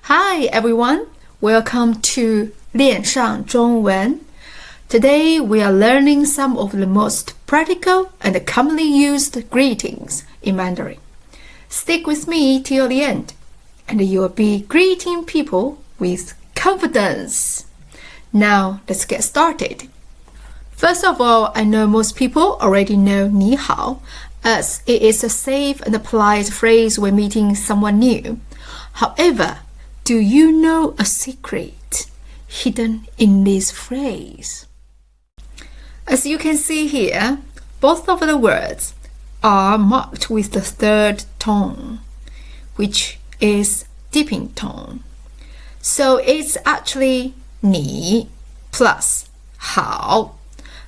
Hi everyone, welcome to 恋上中文. Today we are learning some of the most practical and commonly used greetings in Mandarin. Stick with me till the end, and you'll be greeting people with confidence. Now let's get started. First of all, I know most people already know 你好, as it is a safe and polite phrase when meeting someone new. However, do you know a secret hidden in this phrase? As you can see here, both of the words are marked with the third tone, which is dipping tone. So it's actually 你 plus 好.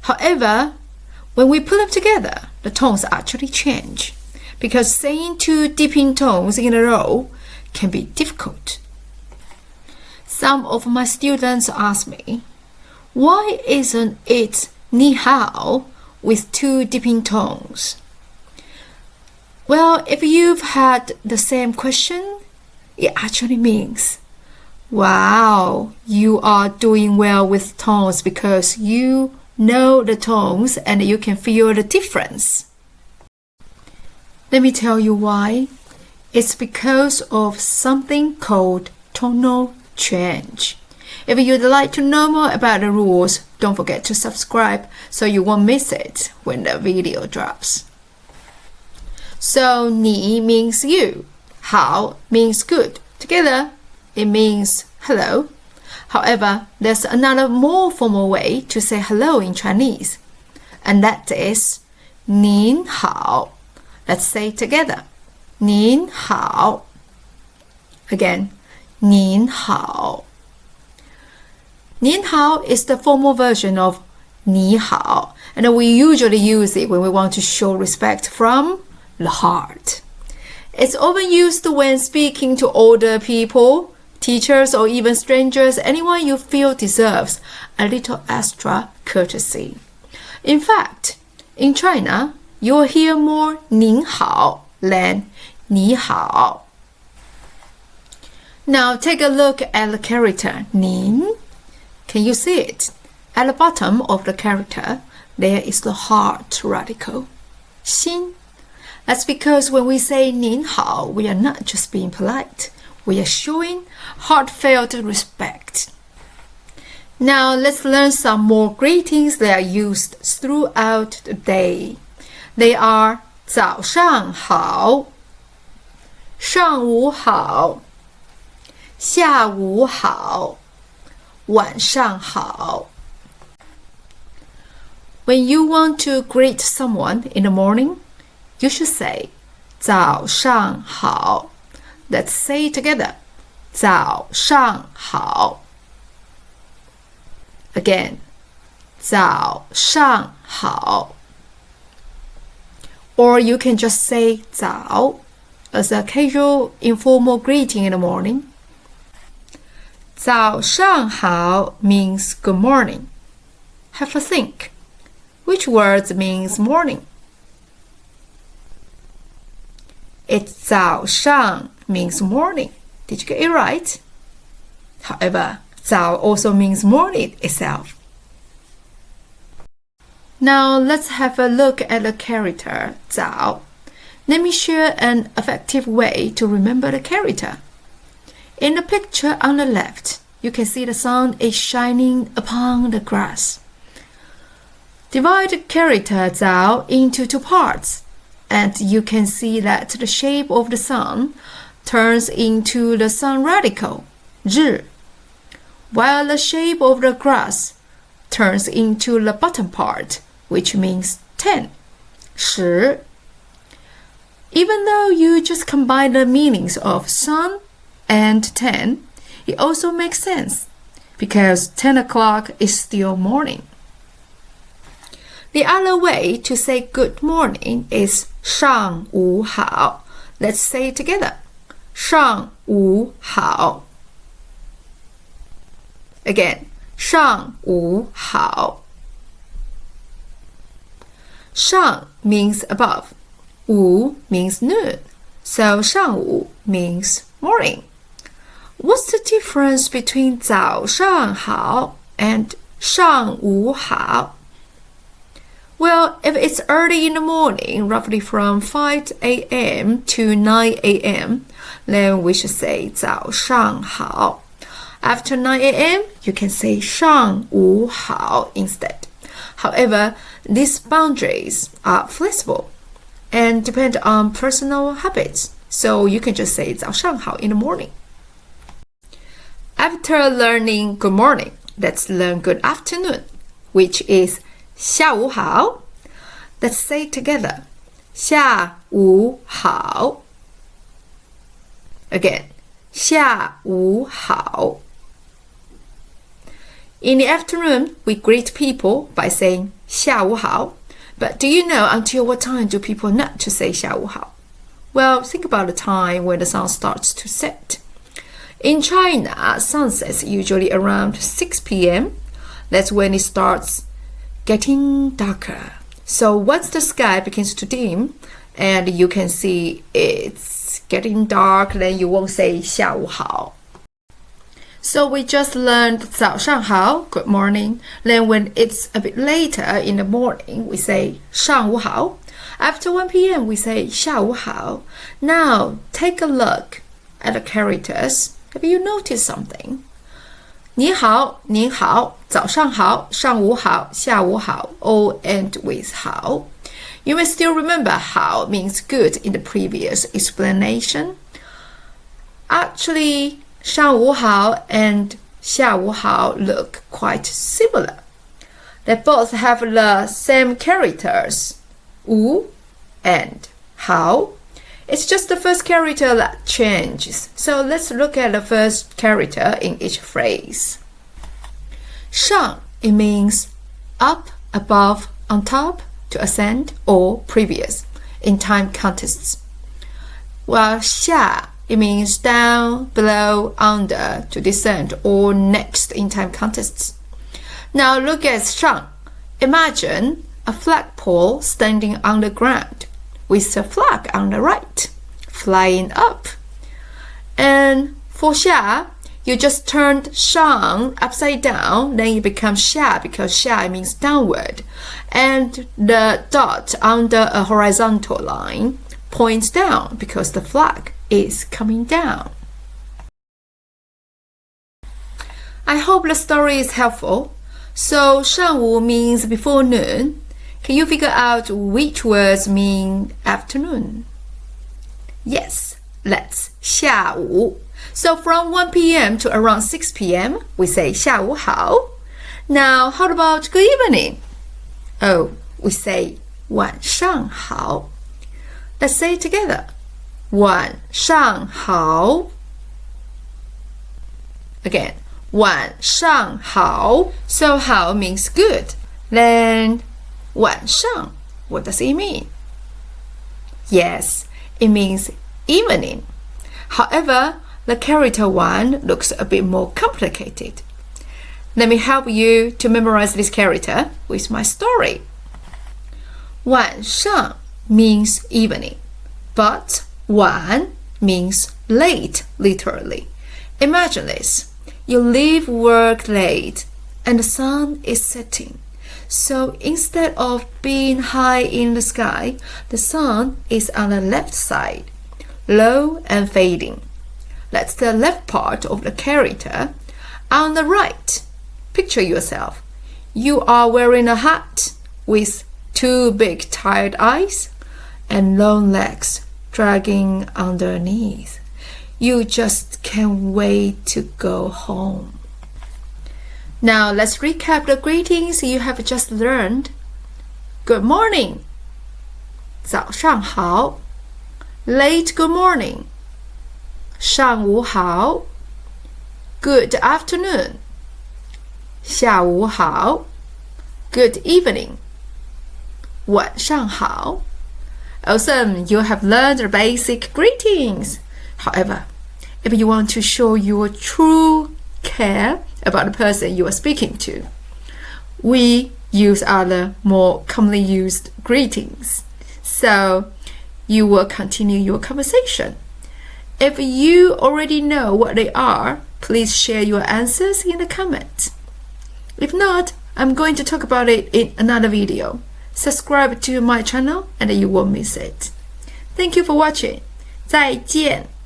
However, when we put them together, the tones actually change, because saying two dipping tones in a row can be difficult. Some of my students ask me, why isn't it 你好 with two dipping tones? Well, if you've had the same question, it actually means, wow, you are doing well with tones because you know the tones and you can feel the difference. Let me tell you why. It's because of something called tonal change. If you'd like to know more about the rules, don't forget to subscribe so you won't miss it when the video drops. So 你 means you, 好 means good. Together, it means hello. However, there's another more formal way to say hello in Chinese, and that is 您好. Let's say it together. 您好. Again, 您好. 您好 is the formal version of 你好, and we usually use it when we want to show respect from the heart. It's often used when speaking to older people, teachers, or even strangers, anyone you feel deserves a little extra courtesy. In fact, in China, you'll hear more 您好 than 你好. Now take a look at the character 您. Can you see it? At the bottom of the character, there is the heart radical, 心. That's because when we say 您好, we are not just being polite. We are showing heartfelt respect. Now let's learn some more greetings that are used throughout the day. They are 早上好, 上午好, 下午好, 晚上好. When you want to greet someone in the morning, you should say 早上好. Let's say it together. 早上好. Again. 早上好. Or you can just say 早 as a casual, informal greeting in the morning. 早上好 means good morning. Have a think. Which words means morning? It's 早上 means morning. Did you get it right? However, 早 also means morning itself. Now let's have a look at the character 早. Let me share an effective way to remember the character. In the picture on the left, you can see the sun is shining upon the grass. Divide the character 早 into two parts, and you can see that the shape of the sun turns into the sun radical, 日, while the shape of the grass turns into the bottom part, which means 10, 10. Even though you just combine the meanings of sun and 10, it also makes sense, because 10 o'clock is still morning. The other way to say good morning is 上午好. Let's say it together. 上午好. Again. 上午好. 上 means above. 午 means noon. So 上午 means morning. What's the difference between 早上好 and 上午好? Well, if it's early in the morning, roughly from 5 a.m. to 9 a.m., then we should say 早上好. After 9 a.m., you can say 上午好 instead. However, these boundaries are flexible and depend on personal habits, so you can just say 早上好 in the morning. After learning good morning, let's learn good afternoon, which is 下午好. Let's say it together. 下午好. Again, 下午好. In the afternoon, we greet people by saying 下午好. But do you know until what time do people not to say 下午好? Well, think about the time when the sun starts to set. In China, sunset's usually around 6 p.m. That's when it starts getting darker. So once the sky begins to dim and you can see it's getting dark, then you won't say 下午好. So we just learned 早上好, good morning. Then when it's a bit later in the morning, we say 上午好. After 1 p.m., we say 下午好. Now, take a look at the characters. Have you noticed something? 你好, 您好, 早上好, 上午好, 下午好, all end with 好. You may still remember 好 means good in the previous explanation. Actually, 上午好 and 下午好 look quite similar. They both have the same characters, 午 and 好. It's just the first character that changes. So let's look at the first character in each phrase. 上, it means up, above, on top, to ascend, or previous in time contests. While 下, it means down, below, under, to descend, or next in time contests. Now look at 上. Imagine a flagpole standing on the ground with a flag on the right, flying up. And for 下, you just turned 上upside down, then it becomes 下because 下means downward. And the dot under a horizontal line points down because the flag is coming down. I hope the story is helpful. So 上午 means before noon. Can you figure out which words mean afternoon? Yes, let's 下午. So from 1 p.m. to around 6 p.m., we say 下午好. Now, how about good evening? Oh, we say 晚上好. Let's say it together. 晚上好. Again, 晚上好. So 好 means good. Then 晚上, what does it mean? Yes, it means evening. However, the character 1 looks a bit more complicated. Let me help you to memorize this character with my story. 晚上 means evening, but 晚 means late, literally. Imagine this. You leave work late and the sun is setting. So instead of being high in the sky, the sun is on the left side, low and fading. That's the left part of the character. On the right, picture yourself. You are wearing a hat with 2 big tired eyes and long legs dragging underneath. You just can't wait to go home. Now let's recap the greetings you have just learned. Good morning. 早上好. Late good morning. 上午好. Good afternoon. 下午好. Good evening. 晚上好. Awesome, you have learned the basic greetings. However, if you want to show your true care about the person you are speaking to, we use other more commonly used greetings. So you will continue your conversation. If you already know what they are, please share your answers in the comments. If not, I'm going to talk about it in another video. Subscribe to my channel and you won't miss it. Thank you for watching. 再见。